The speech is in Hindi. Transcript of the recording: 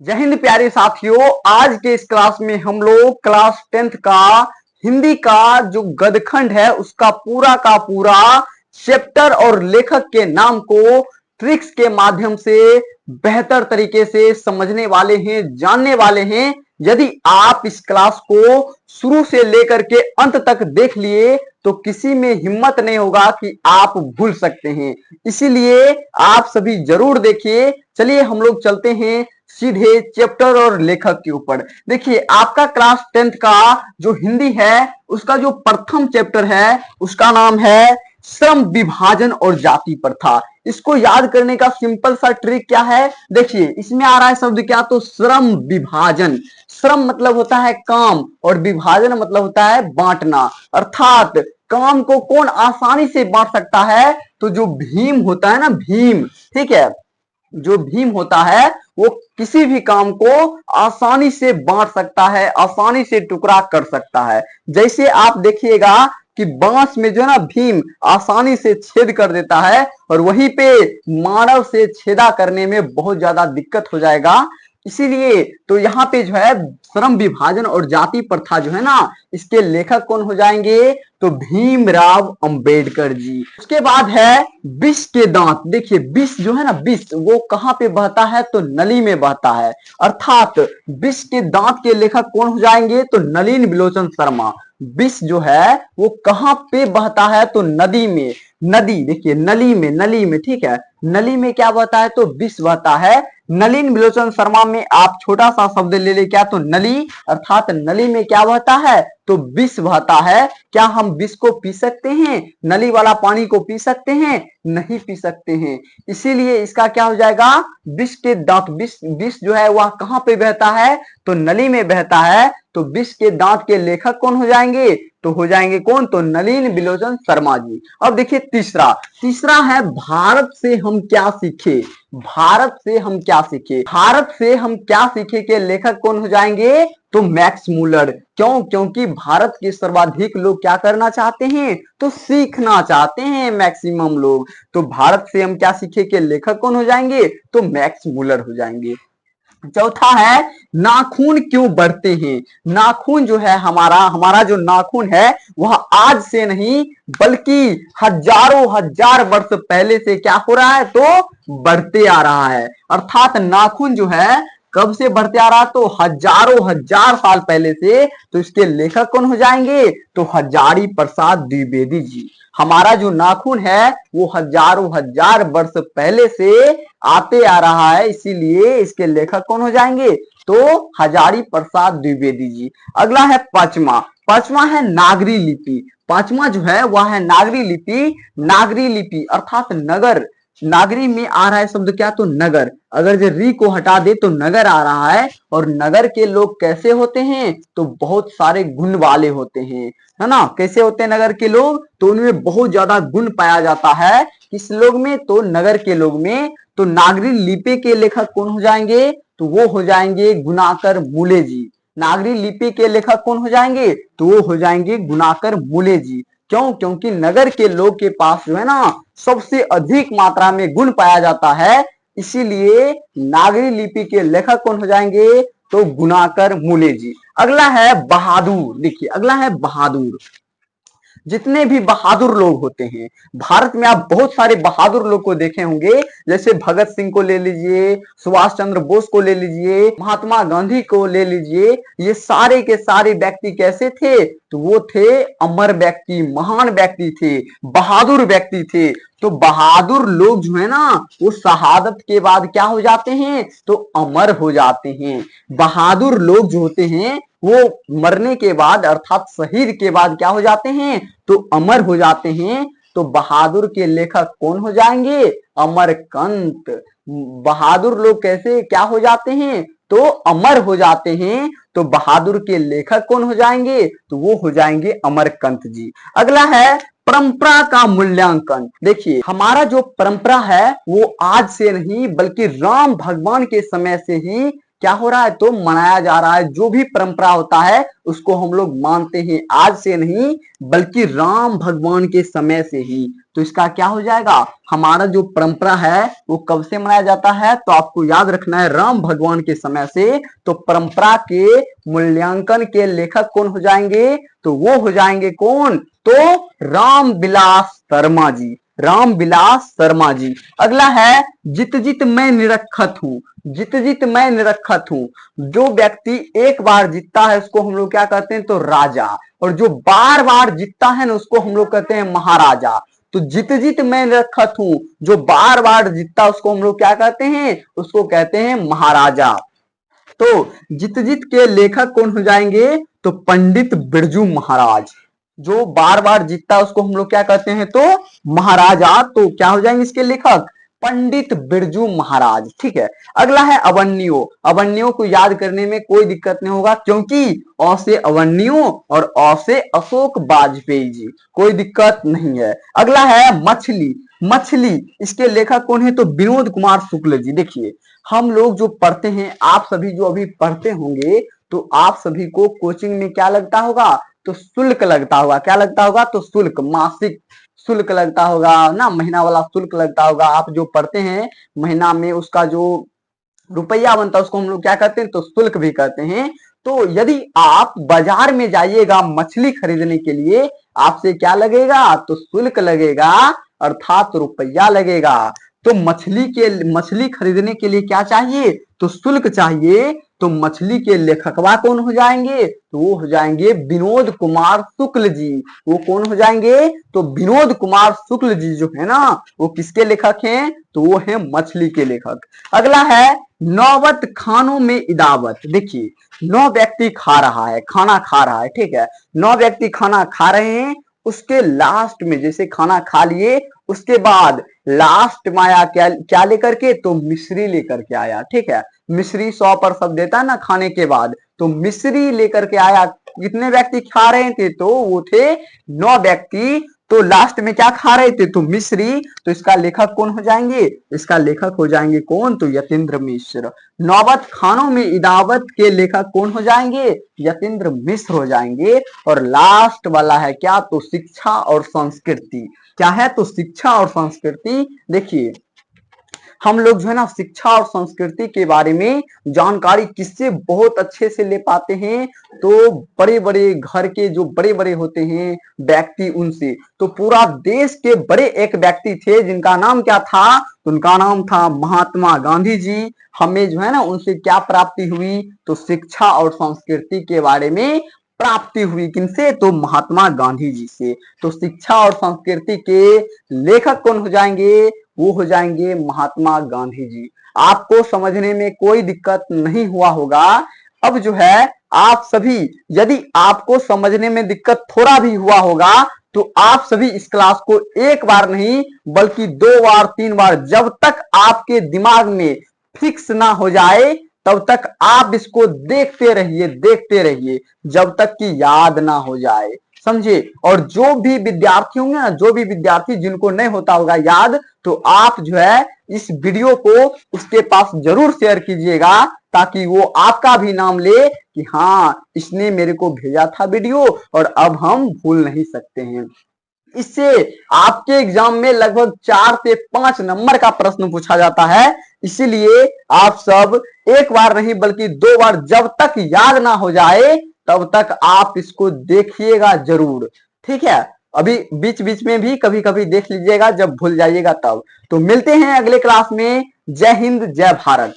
जय हिंद प्यारे साथियों। आज के इस क्लास में हम लोग क्लास 10th का हिंदी का जो गदखंड है उसका पूरा का पूरा चैप्टर और लेखक के नाम को ट्रिक्स के माध्यम से बेहतर तरीके से समझने वाले हैं, जानने वाले हैं। यदि आप इस क्लास को शुरू से लेकर के अंत तक देख लिए तो किसी में हिम्मत नहीं होगा कि आप भूल सकते हैं। इसीलिए आप सभी जरूर देखिए। चलिए हम लोग चलते हैं सीधे चैप्टर और लेखक के ऊपर। देखिए आपका क्लास 10th का जो हिंदी है उसका जो प्रथम चैप्टर है उसका नाम है श्रम विभाजन और जाति प्रथा। इसको याद करने का सिंपल सा ट्रिक क्या है, देखिए इसमें आ रहा है शब्द क्या, तो श्रम विभाजन। श्रम मतलब होता है काम और विभाजन मतलब होता है बांटना। अर्थात काम को कौन आसानी से बांट सकता है, तो जो भीम होता है ना, भीम, ठीक है, जो भीम होता है वो किसी भी काम को आसानी से बांट सकता है, आसानी से टुकड़ा कर सकता है। जैसे आप देखिएगा कि बांस में जो है ना भीम आसानी से छेद कर देता है और वहीं पे मानव से छेदा करने में बहुत ज्यादा दिक्कत हो जाएगा। इसीलिए तो यहाँ पे जो है श्रम विभाजन और जाति प्रथा जो है ना, इसके लेखक कौन हो जाएंगे, तो भीमराव अंबेडकर जी। उसके बाद है विष के दांत। देखिए विष जो है ना, विष वो कहाँ पे बहता है, तो नली में बहता है। अर्थात विष के दांत के लेखक कौन हो जाएंगे, तो नलिन विलोचन शर्मा। विष जो है वो कहाँ पे बहता है, तो नदी में। नदी देखिए नली में, नली में, ठीक है, नली में क्या बहता है, तो विष बहता है। नलिन विलोचन शर्मा में आप छोटा सा शब्द ले ले, क्या, तो नली। अर्थात नली में क्या बहता है, तो विष बहता है। क्या हम विष को पी सकते हैं, नली वाला पानी को पी सकते हैं, नहीं पी सकते हैं। इसीलिए इसका क्या हो जाएगा, विष के दांत। विष विष जो है वह कहाँ पे बहता है, तो नली में बहता है। तो विष के दांत के लेखक कौन हो जाएंगे, तो हो जाएंगे कौन, तो नलिन विलोचन शर्मा जी। अब देखिए तीसरा, तीसरा है भारत से हम क्या सीखे। भारत से हम क्या सीखे, भारत से हम क्या सीखे के लेखक कौन हो जाएंगे, तो मैक्स मूलर। क्यों, क्योंकि भारत के सर्वाधिक लोग क्या करना चाहते हैं, तो सीखना चाहते हैं मैक्सिमम लोग। तो भारत से हम क्या सीखे के लेखक कौन हो जाएंगे, तो मैक्स मूलर हो जाएंगे। चौथा है नाखून क्यों बढ़ते हैं। नाखून जो है हमारा हमारा जो नाखून है वह आज से नहीं बल्कि हजारों हजार वर्ष पहले से क्या हो रहा है, तो बढ़ते आ रहा है। अर्थात नाखून जो है कब से बढ़ते आ रहा, तो हजारों हजार साल पहले से। तो इसके लेखक कौन हो जाएंगे, तो हजारी प्रसाद द्विवेदी जी। हमारा जो नाखून है वो हजारों हजार वर्ष पहले से आते आ रहा है, इसीलिए इसके लेखक कौन हो जाएंगे, तो हजारी प्रसाद द्विवेदी जी। अगला है पांचवा, पांचवा है नागरी लिपि। पांचवा जो है वह है नागरी लिपि। नागरी लिपि अर्थात नगर। नागरी में आ रहा है शब्द क्या, तो नगर। अगर जो री को हटा दे तो नगर आ रहा है। और नगर के लोग कैसे होते हैं, तो बहुत सारे गुण वाले होते हैं, है ना। कैसे होते हैं नगर के लोग, तो उनमें बहुत ज्यादा गुण पाया जाता है। किस लोग में, तो नगर के लोग में। तो नागरी लिपि के लेखक कौन हो जाएंगे, तो वो हो जाएंगे गुणाकर मूले जी। नागरी लिपि के लेखक कौन हो जाएंगे, तो वो हो जाएंगे गुणाकर मूले जी। क्यों, क्योंकि नगर के लोग के पास जो है ना सबसे अधिक मात्रा में गुण पाया जाता है, इसीलिए नागरी लिपि के लेखक कौन हो जाएंगे, तो गुणाकर मूले जी। अगला है बहादुर। देखिए अगला है बहादुर। जितने भी बहादुर लोग होते हैं भारत में, आप बहुत सारे बहादुर लोग को देखे होंगे। जैसे भगत सिंह को ले लीजिए, सुभाष चंद्र बोस को ले लीजिए, महात्मा गांधी को ले लीजिए। ये सारे के सारे व्यक्ति कैसे थे, तो वो थे अमर व्यक्ति, महान व्यक्ति थे, बहादुर व्यक्ति थे। तो बहादुर लोग जो है ना वो शहादत के बाद क्या हो जाते हैं, तो अमर हो जाते हैं। बहादुर लोग जो होते हैं वो मरने के बाद अर्थात शहीद के बाद क्या हो जाते हैं, तो अमर हो जाते हैं। तो बहादुर के लेखक कौन हो जाएंगे, अमरकंत। बहादुर लोग कैसे क्या हो जाते हैं, तो अमर हो जाते हैं। तो बहादुर के लेखक कौन हो जाएंगे, तो वो हो जाएंगे अमरकंत जी। अगला है परंपरा का मूल्यांकन। देखिए हमारा जो परंपरा है वो आज से नहीं बल्कि राम भगवान के समय से ही क्या हो रहा है, तो मनाया जा रहा है। जो भी परंपरा होता है उसको हम लोग मानते हैं आज से नहीं बल्कि राम भगवान के समय से ही। तो इसका क्या हो जाएगा, हमारा जो परंपरा है वो कब से मनाया जाता है, तो आपको याद रखना है राम भगवान के समय से। तो परंपरा के मूल्यांकन के लेखक कौन हो जाएंगे, तो वो हो जाएंगे कौन, तो रामविलास शर्मा जी, रामविलास शर्मा जी। अगला है जित जित मैं निरखत हूं, जित जित मैं निरखत हूं। जो व्यक्ति एक बार जीतता है उसको हम लोग क्या कहते हैं, तो राजा, और जो बार बार जीतता है ना उसको हम लोग कहते हैं महाराजा। तो जित जित मैं निरखत हूं, जो बार बार जीतता है उसको हम लोग क्या कहते हैं, उसको कहते हैं महाराजा। तो जित जित के लेखक कौन हो जाएंगे, तो पंडित बिरजू महाराज। जो बार बार जीतता है उसको हम लोग क्या कहते हैं, तो महाराजा। तो क्या हो जाएंगे इसके लेखक, पंडित बिरजू महाराज। ठीक है। अगला है अवन्यो। अवन्यो को याद करने में कोई दिक्कत नहीं होगा क्योंकि अ से अवन्यो और अ से अशोक वाजपेयी जी, कोई दिक्कत नहीं है। अगला है मछली। मछली, इसके लेखक कौन है, तो विनोद कुमार शुक्ल जी। देखिए हम लोग जो पढ़ते हैं, आप सभी जो अभी पढ़ते होंगे, तो आप सभी को कोचिंग में क्या लगता होगा, तो शुल्क लगता होगा। क्या लगता होगा, तो शुल्क, मासिक शुल्क लगता होगा ना, महीना वाला शुल्क लगता होगा। आप जो पढ़ते हैं महीना में उसका जो रुपया बनता है उसको हम लोग क्या कहते हैं, तो शुल्क भी कहते हैं। तो यदि आप बाजार में जाइएगा मछली खरीदने के लिए, आपसे क्या लगेगा, तो शुल्क लगेगा, अर्थात रुपया लगेगा। तो मछली खरीदने के लिए क्या चाहिए, तो शुल्क चाहिए। तो मछली के लेखकवा कौन हो जाएंगे, तो वो हो जाएंगे विनोद कुमार शुक्ल जी। वो कौन हो जाएंगे, तो विनोद कुमार शुक्ल जी जो है ना, वो किसके लेखक हैं, तो वो है मछली के लेखक। अगला है नौबत खानों में इदावत। देखिए 9 व्यक्ति खा रहा है, खाना खा रहा है, ठीक है। 9 व्यक्ति खाना खा रहे हैं, उसके लास्ट में जैसे खाना खा लिए उसके बाद लास्ट में आया क्या क्या लेकर के, तो मिश्री लेकर के आया। ठीक है, मिश्री 100 पर सब देता है ना खाने के बाद, तो मिश्री लेकर के आया। कितने व्यक्ति खा रहे थे, तो वो थे 9 व्यक्ति। तो लास्ट में क्या खा रहे थे, तो मिश्री। तो इसका लेखक कौन हो जाएंगे, इसका लेखक हो जाएंगे कौन, तो यतीन्द्र मिश्र। नौबत खानों में इदावत के लेखक कौन हो जाएंगे, यतीन्द्र मिश्र हो जाएंगे। और लास्ट वाला है क्या, तो शिक्षा और संस्कृति। क्या है, तो शिक्षा और संस्कृति। देखिए हम लोग जो है ना शिक्षा और संस्कृति के बारे में जानकारी किससे बहुत अच्छे से ले पाते हैं, तो बड़े बड़े घर के जो बड़े बड़े होते हैं व्यक्ति उनसे। तो पूरा देश के बड़े एक व्यक्ति थे जिनका नाम क्या था, तो उनका नाम था महात्मा गांधी जी। हमें जो है ना उनसे क्या प्राप्ति हुई, तो शिक्षा और संस्कृति के बारे में प्राप्ति हुई। किनसे, तो महात्मा गांधी जी से। तो शिक्षा और संस्कृति के लेखक कौन हो जाएंगे, वो हो जाएंगे महात्मा गांधी जी। आपको समझने में कोई दिक्कत नहीं हुआ होगा। अब जो है आप सभी, यदि आपको समझने में दिक्कत थोड़ा भी हुआ होगा तो आप सभी इस क्लास को एक बार नहीं बल्कि 2 बार 3 बार, जब तक आपके दिमाग में फिक्स ना हो जाए तब तक आप इसको देखते रहिए जब तक कि याद ना हो जाए, समझे। और जो भी विद्यार्थी होंगे ना, जो भी विद्यार्थी जिनको नहीं होता होगा याद, तो आप जो है इस वीडियो को उसके पास जरूर शेयर कीजिएगा ताकि वो आपका भी नाम ले कि हाँ इसने मेरे को भेजा था वीडियो और अब हम भूल नहीं सकते हैं। इससे आपके एग्जाम में लगभग 4 से 5 नंबर का प्रश्न पूछा जाता है। इसीलिए आप सब एक बार नहीं बल्कि 2 बार, जब तक याद ना हो जाए तब तक आप इसको देखिएगा जरूर, ठीक है। अभी बीच बीच में भी कभी कभी देख लीजिएगा, जब भूल जाइएगा तब। तो मिलते हैं अगले क्लास में। जय हिंद, जय भारत।